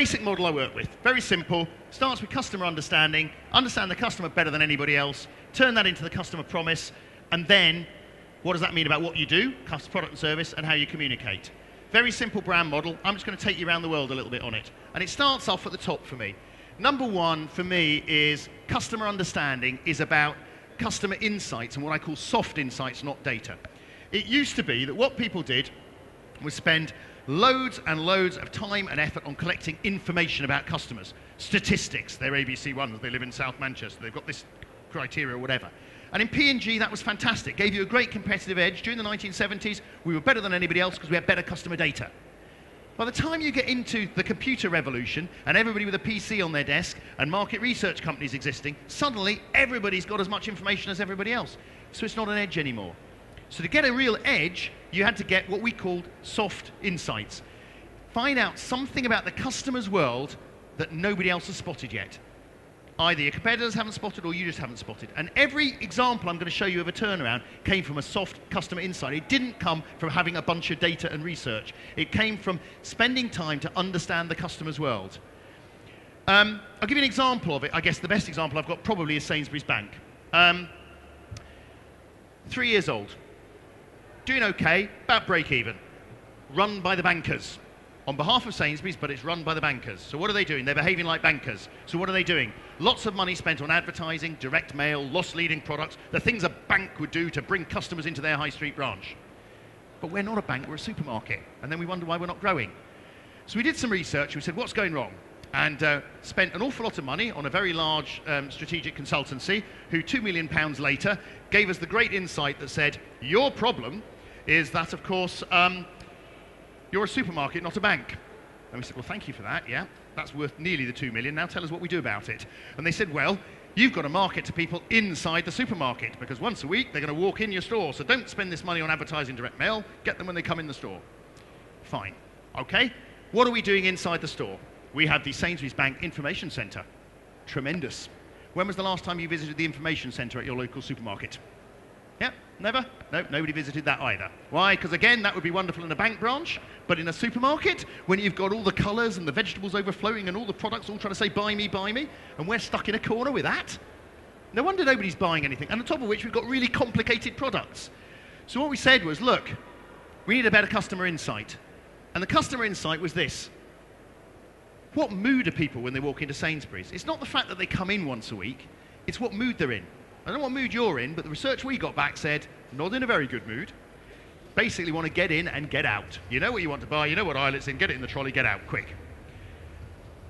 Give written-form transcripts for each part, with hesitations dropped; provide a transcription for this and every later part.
basic model I work with. Very simple. Starts with customer understanding, understand the customer better than anybody else, turn that into the customer promise, and then what does that mean about what you do, product and service, and how you communicate. Very simple brand model. I'm just going to take you around the world a little bit on it. And it starts off at the top for me. Number one for me is customer understanding is about customer insights and what I call soft insights, not data. It used to be that what people did was spend loads and loads of time and effort on collecting information about customers. Statistics, they're ABC ones, they live in South Manchester, they've got this criteria or whatever. And in P&G, that was fantastic. Gave you a great competitive edge. During the 1970s, we were better than anybody else because we had better customer data. By the time you get into the computer revolution and everybody with a PC on their desk and market research companies existing, suddenly everybody's got as much information as everybody else. So it's not an edge anymore. So to get a real edge, you had to get what we called soft insights. Find out something about the customer's world that nobody else has spotted yet. Either your competitors haven't spotted or you just haven't spotted. And every example I'm going to show you of a turnaround came from a soft customer insight. It didn't come from having a bunch of data and research. It came from spending time to understand the customer's world. I'll give you an example of it. I guess the best example I've got probably is Sainsbury's Bank. 3 years old. Doing okay, about break even. Run by the bankers. On behalf of Sainsbury's, but it's run by the bankers. So what are they doing? They're behaving like bankers. So what are they doing? Lots of money spent on advertising, direct mail, loss-leading products, the things a bank would do to bring customers into their high street branch. But we're not a bank, we're a supermarket. And then we wonder why we're not growing. So we did some research, we said, what's going wrong? And spent an awful lot of money on a very large strategic consultancy, who £2 million later gave us the great insight that said, your problem is that, of course, you're a supermarket, not a bank. And we said, well, thank you for that, yeah. That's worth nearly the 2 million. Now tell us what we do about it. And they said, well, you've got to market to people inside the supermarket, because once a week they're going to walk in your store. So don't spend this money on advertising direct mail. Get them when they come in the store. Fine. Okay. What are we doing inside the store? We have the Sainsbury's Bank Information Centre. Tremendous. When was the last time you visited the information centre at your local supermarket? Yeah, never? No, nobody visited that either. Why? Because again, that would be wonderful in a bank branch, but in a supermarket, when you've got all the colours and the vegetables overflowing and all the products all trying to say, buy me, and we're stuck in a corner with that. No wonder nobody's buying anything. And on top of which, we've got really complicated products. So what we said was, look, we need a better customer insight. And the customer insight was this. What mood are people when they walk into Sainsbury's? It's not the fact that they come in once a week, it's what mood they're in. I don't know what mood you're in, but the research we got back said, not in a very good mood. Basically want to get in and get out. You know what you want to buy, you know what aisle it's in, get it in the trolley, get out, quick.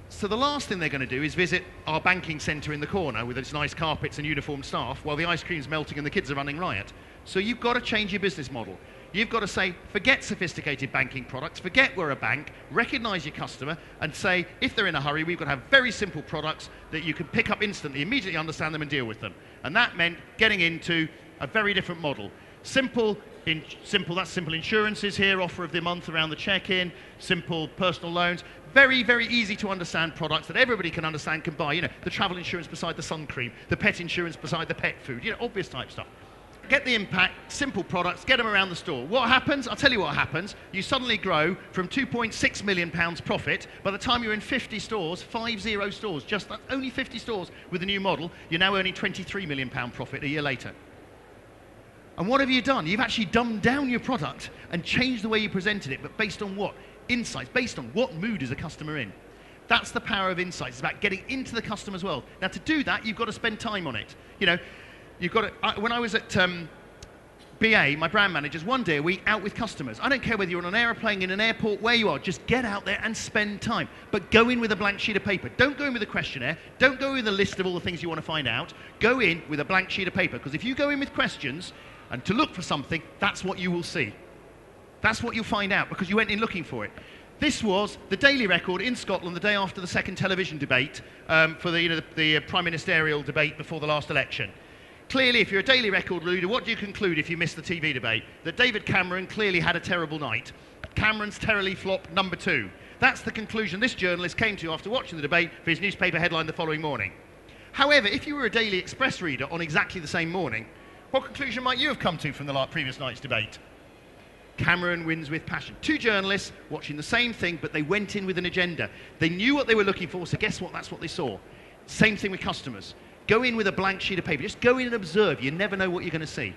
So the last thing they're going to do is visit our banking centre in the corner with its nice carpets and uniformed staff while the ice cream's melting and the kids are running riot. So you've got to change your business model. You've got to say, forget sophisticated banking products, forget we're a bank, recognise your customer and say, if they're in a hurry, we've got to have very simple products that you can pick up instantly, immediately understand them and deal with them. And that meant getting into a very different model. Simple insurances here, offer of the month around the check-in, simple personal loans, very, very easy to understand products that everybody can understand, can buy. You know, the travel insurance beside the sun cream, the pet insurance beside the pet food, you know, obvious type stuff. Get the impact, simple products, get them around the store. What happens? I'll tell you what happens. You suddenly grow from £2.6 million profit. By the time you're in 50 stores, 50 stores, just only 50 stores with the new model, you're now earning £23 million profit a year later. And what have you done? You've actually dumbed down your product and changed the way you presented it, but based on what? Insights, based on what mood is a customer in. That's the power of insights. It's about getting into the customer's world. Now, to do that, you've got to spend time on it. You know, you've got to, when I was at BA, my brand managers, one day a week out with customers. I don't care whether you're on an aeroplane, in an airport, where you are, just get out there and spend time. But go in with a blank sheet of paper. Don't go in with a questionnaire. Don't go in with a list of all the things you want to find out. Go in with a blank sheet of paper, because if you go in with questions and to look for something, that's what you will see. That's what you'll find out, because you went in looking for it. This was the Daily Record in Scotland the day after the second television debate for the prime ministerial debate before the last election. Clearly, if you're a Daily Record reader, what do you conclude if you missed the TV debate? That David Cameron clearly had a terrible night. Cameron's terribly flop #2. That's the conclusion this journalist came to after watching the debate for his newspaper headline the following morning. However, if you were a Daily Express reader on exactly the same morning, what conclusion might you have come to from the previous night's debate? Cameron wins with passion. Two journalists watching the same thing, but they went in with an agenda. They knew what they were looking for, so guess what? That's what they saw. Same thing with customers. Go in with a blank sheet of paper. Just go in and observe. You never know what you're going to see.